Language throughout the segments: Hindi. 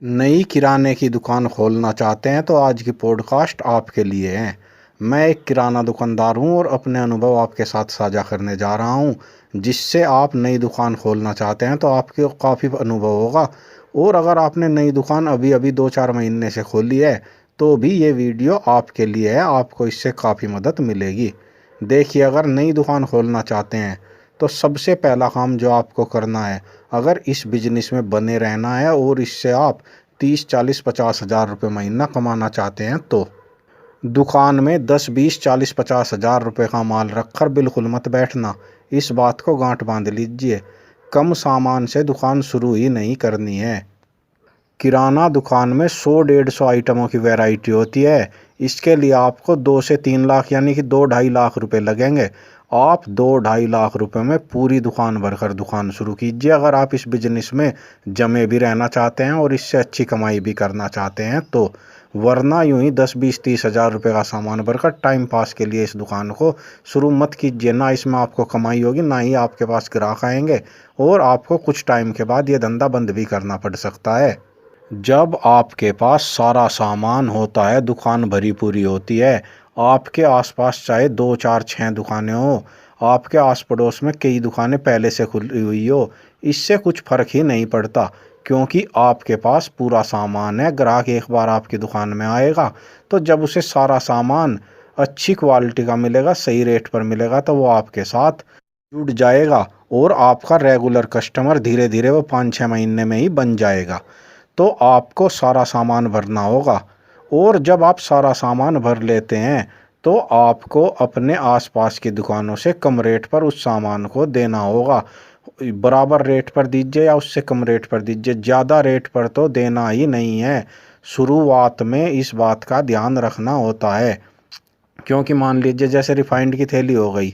नई किराने की दुकान खोलना चाहते हैं तो आज की पॉडकास्ट आपके लिए है। मैं एक किराना दुकानदार हूं और अपने अनुभव आपके साथ साझा करने जा रहा हूं, जिससे आप नई दुकान खोलना चाहते हैं तो आपके काफ़ी अनुभव होगा। और अगर आपने नई दुकान अभी अभी 2-4 महीने से खोली है तो भी ये वीडियो आपके लिए है, आपको इससे काफ़ी मदद मिलेगी। देखिए, अगर नई दुकान खोलना चाहते हैं तो सबसे पहला काम जो आपको करना है, अगर इस बिजनेस में बने रहना है और इससे आप 30, 40, 50 हज़ार रुपये महीना कमाना चाहते हैं तो दुकान में 10, 20, 40, 50 हज़ार रुपये का माल रखकर बिल्कुल मत बैठना। इस बात को गांठ बांध लीजिए। कम सामान से दुकान शुरू ही नहीं करनी है। किराना दुकान में 100-150 आइटमों की वैरायटी होती है। इसके लिए आपको 2 से 3 लाख यानी कि 2-2.5 लाख रुपए लगेंगे। आप 2-2.5 लाख रुपए में पूरी दुकान भरकर दुकान शुरू कीजिए, अगर आप इस बिजनेस में जमे भी रहना चाहते हैं और इससे अच्छी कमाई भी करना चाहते हैं तो। वरना यूं ही 10, 20, 30 हज़ार रुपये का सामान भरकर टाइम पास के लिए इस दुकान को शुरू मत कीजिए। ना इसमें आपको कमाई होगी, ना ही आपके पास ग्राहक आएंगे, और आपको कुछ टाइम के बाद ये धंधा बंद भी करना पड़ सकता है। जब आपके पास सारा सामान होता है, दुकान भरी पूरी होती है, आपके आसपास चाहे 2, 4, 6 दुकानें हो, आपके आस पड़ोस में कई दुकानें पहले से खुली हुई हो, इससे कुछ फर्क ही नहीं पड़ता। क्योंकि आपके पास पूरा सामान है। ग्राहक एक बार आपकी दुकान में आएगा तो जब उसे सारा सामान अच्छी क्वालिटी का मिलेगा, सही रेट पर मिलेगा, तो वो आपके साथ जुड़ जाएगा और आपका रेगुलर कस्टमर धीरे धीरे वो 5-6 महीने में ही बन जाएगा। तो आपको सारा सामान भरना होगा। और जब आप सारा सामान भर लेते हैं तो आपको अपने आसपास की दुकानों से कम रेट पर उस सामान को देना होगा। बराबर रेट पर दीजिए या उससे कम रेट पर दीजिए, ज़्यादा रेट पर तो देना ही नहीं है। शुरुआत में इस बात का ध्यान रखना होता है। क्योंकि मान लीजिए जैसे रिफाइंड की थैली हो गई,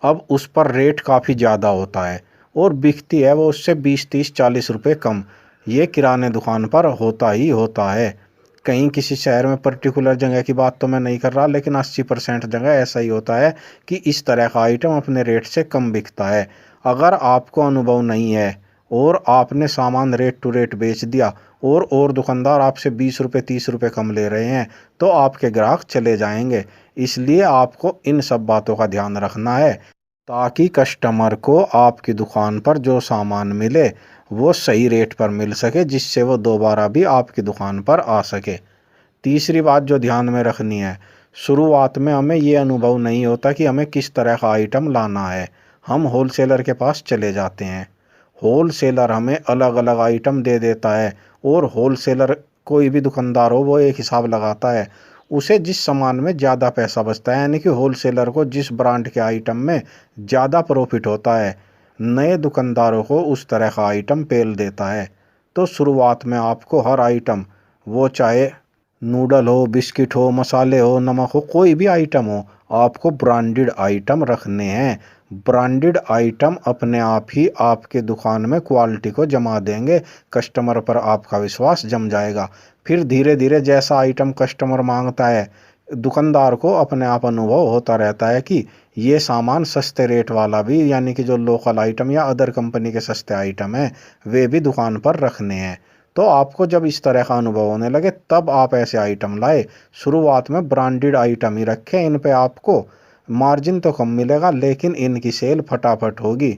अब उस पर रेट काफ़ी ज़्यादा होता है और बिकती है वो उससे 20, 30, 40 रुपये कम। ये किराने दुकान पर होता ही होता है। कहीं किसी शहर में पर्टिकुलर जगह की बात तो मैं नहीं कर रहा, लेकिन 80% जगह ऐसा ही होता है कि इस तरह का आइटम अपने रेट से कम बिकता है। अगर आपको अनुभव नहीं है और आपने सामान रेट टू रेट बेच दिया और दुकानदार आपसे 20 रुपये 30 रुपये कम ले रहे हैं तो आपके ग्राहक चले जाएंगे। इसलिए आपको इन सब बातों का ध्यान रखना है ताकि कस्टमर को आपकी दुकान पर जो सामान मिले वो सही रेट पर मिल सके, जिससे वो दोबारा भी आपकी दुकान पर आ सके। तीसरी बात जो ध्यान में रखनी है, शुरुआत में हमें ये अनुभव नहीं होता कि हमें किस तरह का आइटम लाना है। हम होलसेलर के पास चले जाते हैं, होलसेलर हमें अलग अलग आइटम दे देता है और होलसेलर कोई भी दुकानदार हो वो एक हिसाब लगाता है। उसे जिस सामान में ज़्यादा पैसा बचता है, यानी कि होलसेलर को जिस ब्रांड के आइटम में ज़्यादा प्रॉफिट होता है, नए दुकानदारों को उस तरह का आइटम पेल देता है। तो शुरुआत में आपको हर आइटम, वो चाहे नूडल हो, बिस्किट हो, मसाले हो, नमक हो, कोई भी आइटम हो, आपको ब्रांडेड आइटम रखने हैं। ब्रांडेड आइटम अपने आप ही आपके दुकान में क्वालिटी को जमा देंगे, कस्टमर पर आपका विश्वास जम जाएगा। फिर धीरे धीरे जैसा आइटम कस्टमर मांगता है, दुकानदार को अपने आप अनुभव होता रहता है कि ये सामान सस्ते रेट वाला भी, यानी कि जो लोकल आइटम या अदर कंपनी के सस्ते आइटम हैं, वे भी दुकान पर रखने हैं। तो आपको जब इस तरह का अनुभव होने लगे तब आप ऐसे आइटम लाए। शुरुआत में ब्रांडेड आइटम ही रखें, इन पे आपको मार्जिन तो कम मिलेगा लेकिन इनकी सेल फटाफट होगी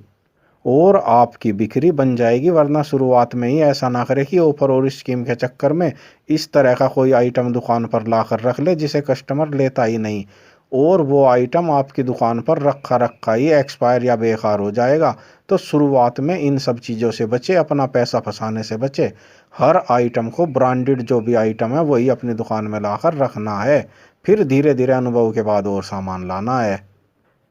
और आपकी बिक्री बन जाएगी। वरना शुरुआत में ही ऐसा ना करे कि ऑफर और स्कीम के चक्कर में इस तरह का कोई आइटम दुकान पर लाकर रख ले जिसे कस्टमर लेता ही नहीं, और वो आइटम आपकी दुकान पर रखा रखा ही एक्सपायर या बेकार हो जाएगा। तो शुरुआत में इन सब चीज़ों से बचे, अपना पैसा फंसाने से बचे। हर आइटम को, ब्रांडेड जो भी आइटम है वही अपनी दुकान में लाकर रखना है। फिर धीरे धीरे अनुभव के बाद और सामान लाना है।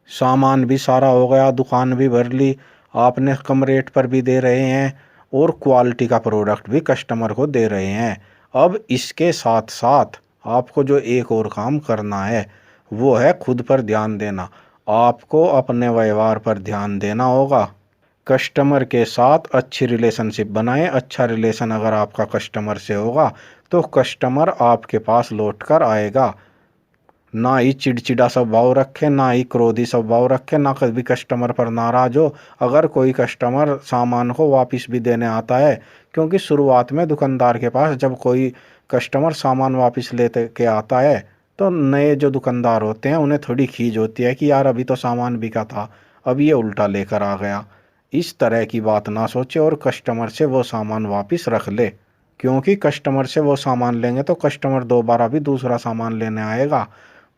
सामान भी सारा हो गया, दुकान भी भर ली, आपने कम रेट पर भी दे रहे हैं और क्वालिटी का प्रोडक्ट भी कस्टमर को दे रहे हैं। अब इसके साथ साथ आपको जो एक और काम करना है वो है खुद पर ध्यान देना। आपको अपने व्यवहार पर ध्यान देना होगा। कस्टमर के साथ अच्छी रिलेशनशिप बनाएं। अच्छा रिलेशन अगर आपका कस्टमर से होगा तो कस्टमर आपके पास लौट कर आएगा। ना ही चिड़चिड़ा स्वभाव रखे, ना ही क्रोधी स्वभाव रखे, ना कभी कस्टमर पर नाराज हो। अगर कोई कस्टमर सामान को वापस भी देने आता है, क्योंकि शुरुआत में दुकानदार के पास जब कोई कस्टमर सामान वापस लेते के आता है तो नए जो दुकानदार होते हैं उन्हें थोड़ी खीज होती है कि यार अभी तो सामान बिका था, अब ये उल्टा लेकर आ गया। इस तरह की बात ना सोचे और कस्टमर से वो सामान वापस रख ले, क्योंकि कस्टमर से वो सामान लेंगे तो कस्टमर दोबारा भी दूसरा सामान लेने आएगा,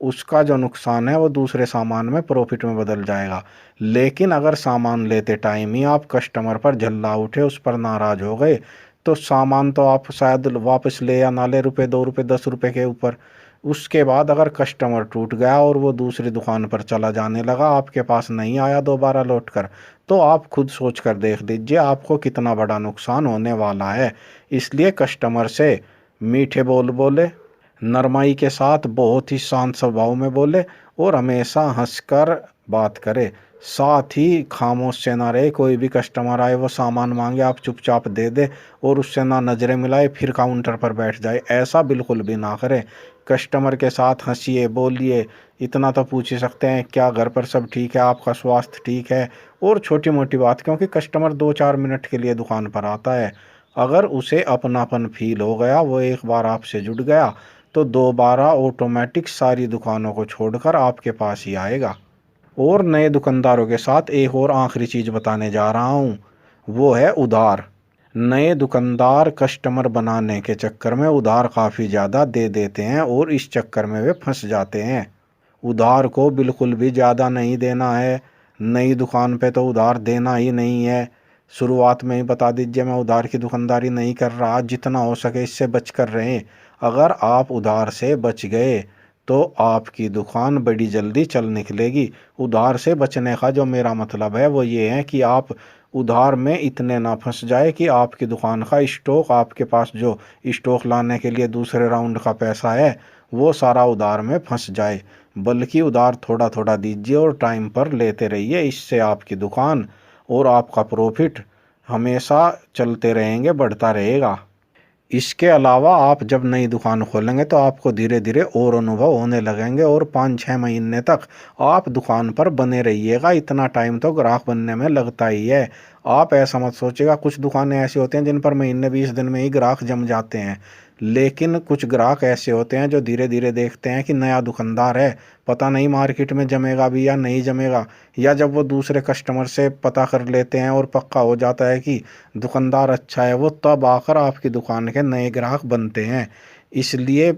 उसका जो नुकसान है वो दूसरे सामान में प्रॉफिट में बदल जाएगा। लेकिन अगर सामान लेते टाइम ही आप कस्टमर पर झल्ला उठे, उस पर नाराज हो गए, तो सामान तो आप शायद वापस ले या ना ले, रुपये 2 रुपये 10 रुपये के ऊपर। उसके बाद अगर कस्टमर टूट गया और वो दूसरी दुकान पर चला जाने लगा, आपके पास नहीं आया दोबारा लौट कर, तो आप खुद सोच कर देख लीजिए आपको कितना बड़ा नुकसान होने वाला है। इसलिए कस्टमर से मीठे बोल बोले, नरमाई के साथ, बहुत ही शांत स्वभाव में बोले और हमेशा हंसकर बात करे। साथ ही खामोश से ना रहे, कोई भी कस्टमर आए वो सामान मांगे आप चुपचाप दे दे और उससे ना नज़रें मिलाए फिर काउंटर पर बैठ जाए, ऐसा बिल्कुल भी ना करें। कस्टमर के साथ हंसिए, बोलिए, इतना तो पूछ ही सकते हैं क्या घर पर सब ठीक है, आपका स्वास्थ्य ठीक है, और छोटी मोटी बात, क्योंकि कस्टमर 2-4 मिनट के लिए दुकान पर आता है। अगर उसे अपनापन फील हो गया, वो एक बार आपसे जुड़ गया, तो दोबारा ऑटोमेटिक सारी दुकानों को छोड़कर आपके पास ही आएगा। और नए दुकानदारों के साथ एक और आखिरी चीज़ बताने जा रहा हूँ, वो है उधार। नए दुकानदार कस्टमर बनाने के चक्कर में उधार काफ़ी ज़्यादा दे देते हैं और इस चक्कर में वे फंस जाते हैं। उधार को बिल्कुल भी ज़्यादा नहीं देना है, नई दुकान पे तो उधार देना ही नहीं है। शुरुआत में ही बता दीजिए मैं उधार की दुकानदारी नहीं कर रहा, जितना हो सके इससे बच कर रहें। अगर आप उधार से बच गए तो आपकी दुकान बड़ी जल्दी चल निकलेगी। उधार से बचने का जो मेरा मतलब है वो ये है कि आप उधार में इतने ना फंस जाए कि आपकी दुकान का स्टॉक, आपके पास जो स्टॉक लाने के लिए दूसरे राउंड का पैसा है वो सारा उधार में फंस जाए। बल्कि उधार थोड़ा थोड़ा दीजिए और टाइम पर लेते रहिए, इससे आपकी दुकान और आपका प्रॉफिट हमेशा चलते रहेंगे, बढ़ता रहेगा। इसके अलावा आप जब नई दुकान खोलेंगे तो आपको धीरे धीरे और अनुभव होने लगेंगे और 5-6 महीने तक आप दुकान पर बने रहिएगा। इतना टाइम तो ग्राहक बनने में लगता ही है। आप ऐसा मत सोचिएगा, कुछ दुकानें ऐसी होती हैं जिन पर महीने 20 दिन में ही ग्राहक जम जाते हैं, लेकिन कुछ ग्राहक ऐसे होते हैं जो धीरे धीरे देखते हैं कि नया दुकानदार है, पता नहीं मार्केट में जमेगा भी या नहीं जमेगा, या जब वो दूसरे कस्टमर से पता कर लेते हैं और पक्का हो जाता है कि दुकानदार अच्छा है, वो तब आकर आपकी दुकान के नए ग्राहक बनते हैं। इसलिए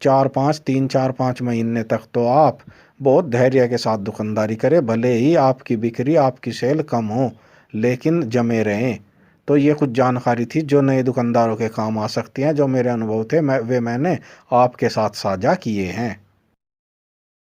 3-4-5 महीने तक तो आप बहुत धैर्य के साथ दुकानदारी करें, भले ही आपकी बिक्री, आपकी सेल कम हो, लेकिन जमे रहें। तो ये कुछ जानकारी थी जो नए दुकानदारों के काम आ सकती हैं, जो मेरे अनुभव थे, मैंने आपके साथ साझा किए हैं।